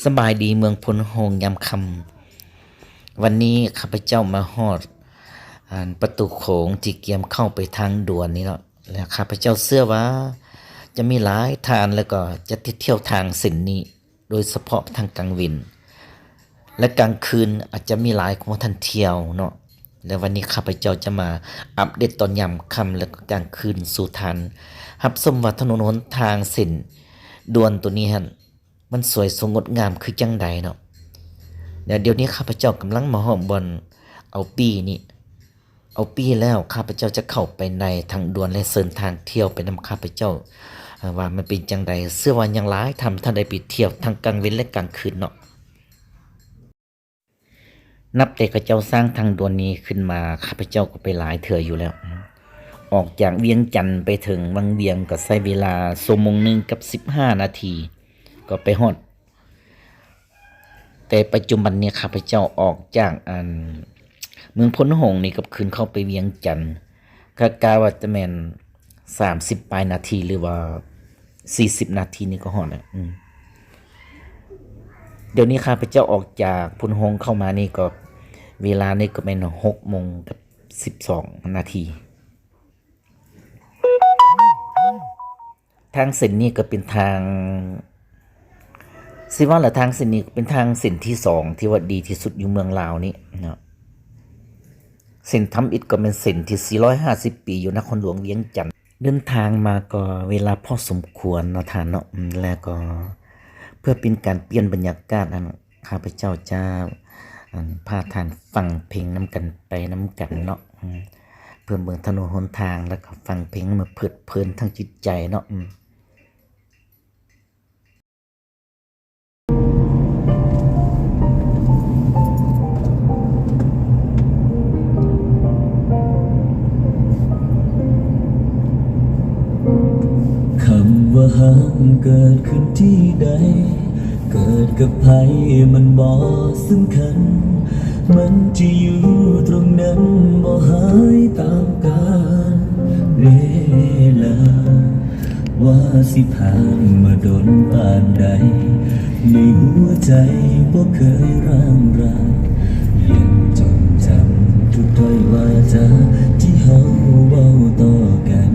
สบายดีเมืองพลโฮงยามคำวันนี้ข้าพเจ้ามาฮอดประตูโขงที่เกียมเข้าไปทางด่วนนี้เนาะแล้วข้าพเจ้าเชื่อว่าจะมีหลายทางแล้วก็จะเที่ยวทางเส้นนี้โดยเฉพาะทางกลางวินและกลางคืนอาจจะมีหลายของท่านเที่ยวเนาะและวันนี้ข้าพเจ้าจะมาอัปเดตตอนยามค่ำและก็กลางคืนสู่ทันรับชมว่าถนนหนทางเส้นด่วนตัวนี้ฮะมันสวยสงดงามคือจังใดเนาะเดี๋ยวนี้ข้าพเจ้ากำลังมาห้อมบนเอาปีนี่เอาปีแล้วข้าพเจ้าจะเข้าไปในทางด่วนและเดินทางเที่ยวไปนำข้าพเจ้าว่ามันเป็นจังใดเสื้อวันยังหลายทำท่านได้ไปเที่ยวทางกลางเว้นและกลางคืนเนาะนับแต่ข้าเจ้าสร้างทางด่วนนี้ขึ้นมาข้าพเจ้าก็ไปหลายเถื่ออยู่แล้วออกจากเวียงจันทร์ไปถึงวังเวียงก็ใช้เวลา1 กับ15 นาทีก็ไปฮอดแต่ปัจจุบันเนี่ยข้าพเจ้าออกจากเมืองพลหงส์นี่กับคืนเข้าไปเวียงจันทร์กะว่าจะแม่น30 ปลายนาทีหรือว่า40 นาทีนี่ก็ฮอดแล้วเดี๋ยวนี้ข้าพเจ้าออกจากพลหงส์เข้ามานี่ก็เวลานี่ก็แม่น6:12 นาทีทางเส้นนี้ก็เป็นทางสิว่าละทางเส้นนี้เป็นทางเส้นที่2ที่ว่าดีที่สุดอยู่เมืองลาวนี้เนาะเส้นทำอิฐก็เป็นเส้นที่450 ปีอยู่นครหลวงเวียงจันทร์เดินทางมาก็เวลาพอสมควรเนาะท่านเนาะแล้วก็เพื่อเป็นการเปลี่ยนบรรยากาศข้าพเจ้าจะพาท่านฟังเพลงน้ำกันไปน้ำกันเนาะเพื่อเมืองถนนหนทางแล้วก็ฟังเพลงมาเพลิดเพลินทั้งจิตใจเนาะคำว่าหักเกิดขึ้นที่ใดเกิดกับใครมันบ่สำคัญมันจะอยู่ตรงนั้นบ่หายตามกาลเวลาว่าสิผ่านมาโดนป่านใดในหัวใจบ่เคยร่างรายังจดจำทุกถ้อยว่าจาที่เฮาเว้าต่อกัน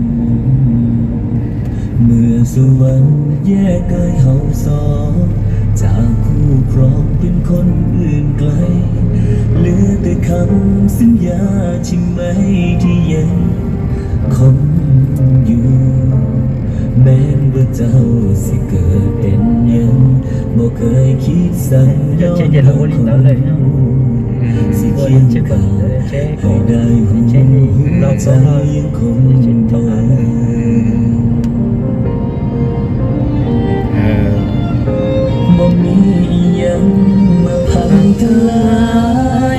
เมื่อสวรรค์แยกกายเฮาสองจากคู่ครองเป็นคนอื่นไกลเหลือแต่คำสัญญาใช่ไหมที่ยังคงอยู่แม้ว่าเจ้าสิเกิดเป็นยังบ่เคยคิดสั่งยอมเราคนสิเคียงกันให้ได้หูใจยังคงเดินบ่มียังมาพังทลา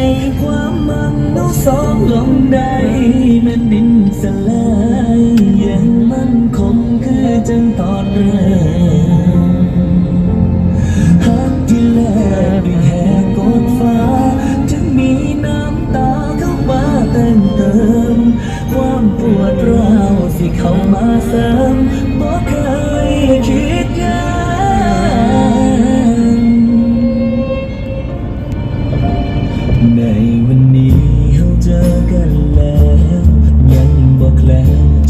ยความมันเราสองลงได้แม่นดินสลายยังมั่นคงคือจังตอนแรกหักที่แลกด้วยแหกกดฟ้าถึงมีน้ำตาเข้ามาแต่งเติมความปวดร้าวสิเข้ามาเสริมบ่เคยคิดในวันนี้เราเจอกันแล้วยังบอกแล้ว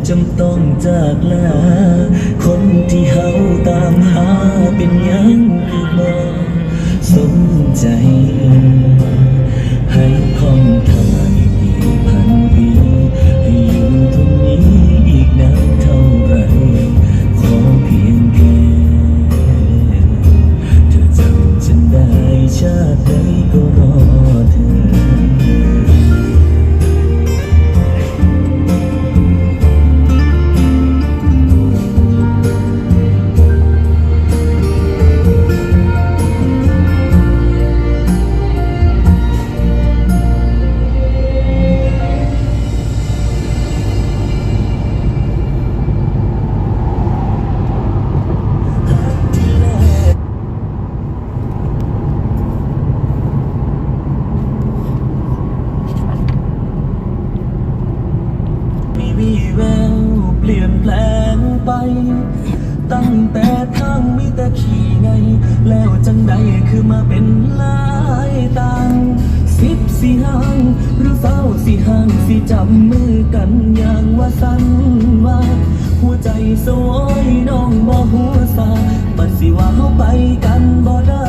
จำต้องจากลาคนที่เฮาตามหาเป็นหยังคือบ่สนใจให้คอมทายกี่พันปีให้อยู่ตรงนี้อีกนานเท่าไรขอเพียงแค่เธอจำฉันได้ชาติใดก็รอเธอมีแววเปลี่ยนแปลงไปตั้งแต่ทางมีแต่ขี่ไงแล้วจังใดคือมาเป็นลายต่าง14ห้างหรือเศร้าสิห้างสิจับมือกันอย่างว่าสันว่าหัวใจสวยน้องบ่หัวสาบัดสิว่าเฮาไปกันบ่ได้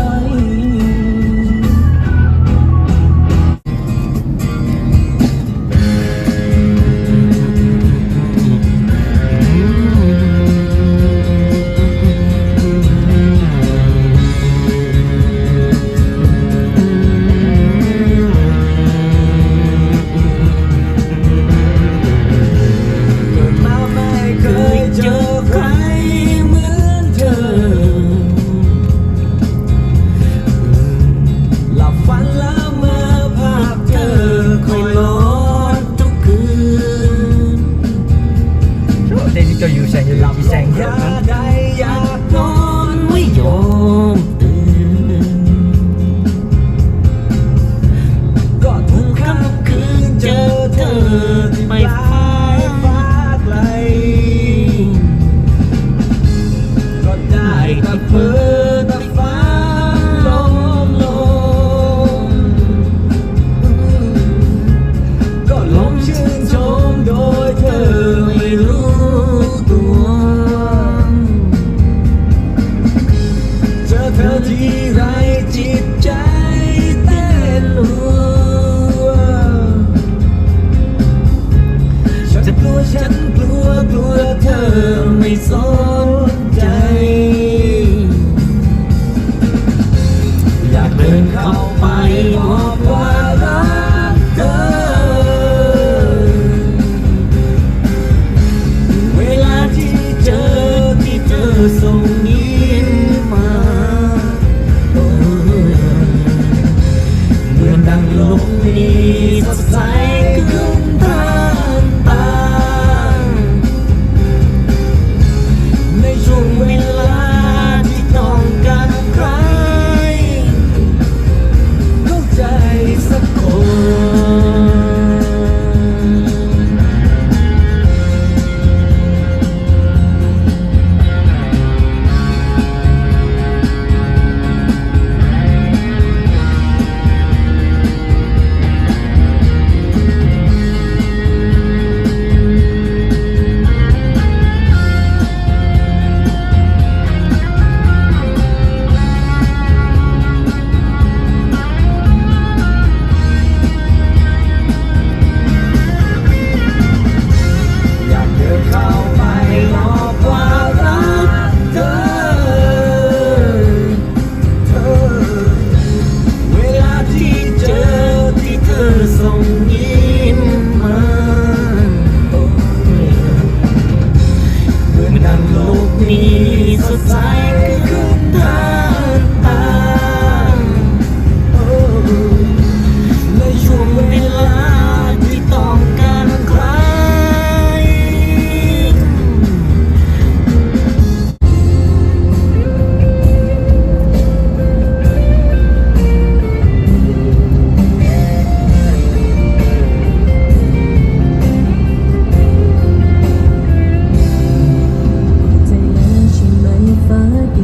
ฟ้าดิ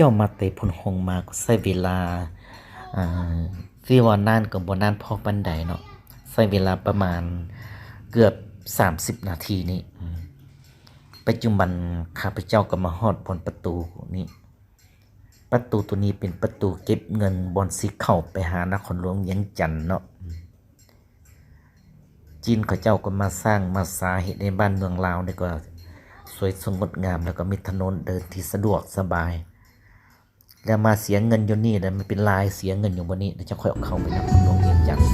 เจ้ามาเตพุนหงมาก็ใช้เวลาอ่าที่ว่านานก็บ่นานพอปานใดเนาะใช้เวลาประมาณเกือบ30นาทีนี้ปัจจุบันข้าพเจ้าก็มาฮอดบนประตูนี้ประตูตัวนี้เป็นประตูเก็บเงินบอนสิเข้าไปหานครหลวงเวียงจันทน์เนาะจีนเขาเจ้าก็มาสร้างมาสาเฮ็ดในบ้านเมืองลาวนี่ก็สวยสดงดงามแล้วก็มีถนนเดินที่สะดวกสบายแล้วมาเสียเงินอยู่นี่แล้วมันเป็นลายเสียเงินอยู่บนนี้เดี๋ยวจะค่อยเอาเข้าไปนครหลวงเวียงจันทน์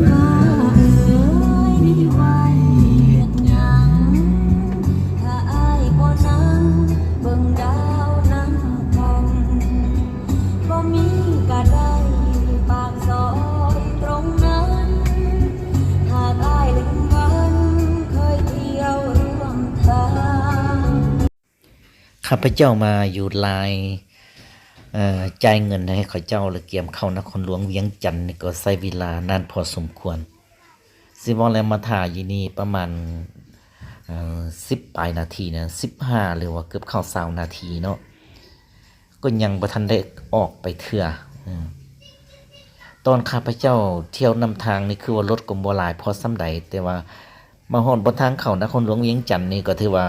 ฟ้าเอ๋ยมีไว้เฮ็ดหยังถ้าอ้ายบ่นั่งเบิ่งดาวนั่งกันบ่มีก็ได้ปากซอยตรงนั้นหากอ้ายลืมวันเคยเที่ยวร่วมทาง ข้าพเจ้ามาอยู่ลายจ่ายเงินให้เขาเจ้าแล้วเกียมเข้านครหลวงเวียงจันทน์นี่ก็ใช้เวลานานพอสมควรสิว่าแล้วมาถ่ายอยู่นี่ประมาณ10ปลายนาทีนะ15หรือว่าเกือบเข้า20นาทีเนาะก็ยังบ่ทันได้ออกไปเทื่อตอนข้าพเจ้าเที่ยวนำทางนี่คือว่ารถก็บ่หลายพอส่ำใดแต่ว่ามาฮอดบนทางเข้านครหลวงเวียงจันทน์นี่ก็ถือว่า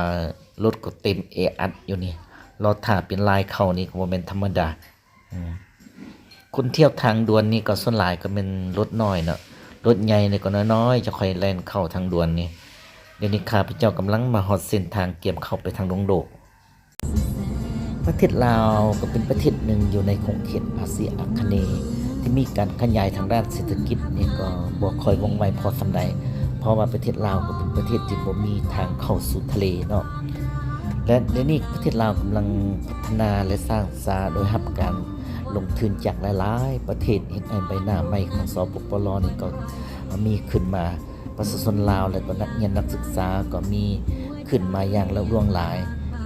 รถก็เต็มแออัดอยู่นี่รอถ้าเป็นลายเข้านี่ก็บ่แม่นธรรมดาคนเที่ยวทางด่วนนี่ก็ส่วนหลายก็เป็นรถน้อยเนาะรถใหญ่นี่ก็น้อยๆจะค่อยแล่นเข้าทางด่วนนี่เดี๋ยวนี้ข้าพเจ้ากำลังมาฮอดเส้นทางเกียมเข้าไปทางดงโดกประเทศลาวก็เป็นประเทศหนึ่งอยู่ในขงเขตอาเซียนอาคเนย์ที่มีการขยายทางด้านเศรษฐกิจนี่ก็บ่ค่อยว่องไวพอส่ำใดเพราะว่าประเทศลาวก็เป็นประเทศที่บ่มีทางเข้าสู่ทะเลเนาะและเดี๋ยวนี้ประเทศลาวกำลังพัฒนาและสร้างสาโดยรับการลงทุนจากหลายๆประเทศเห็นใบหน้าใหม่ของสปปลนี่ก็มีขึ้นมาประชาชนลาวและก็นักเรียนนักศึกษาก็มีขึ้นมาอย่างล่วงหลาย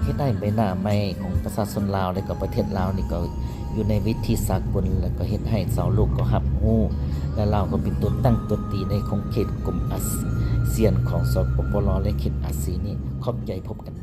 เฮ็ดให้ใบหน้าใหม่ของประชาชนลาวและก็ประเทศลาวนี่ก็อยู่ในวิธีสากลและก็เฮ็ดให้ชาวโลกก็รับรู้และลาวก็เป็นตัวตั้งตัวตีในของเขตกลุ่มอาเซียนของสปปลและเขตอาเซียนนี่ขอบใจพบกัน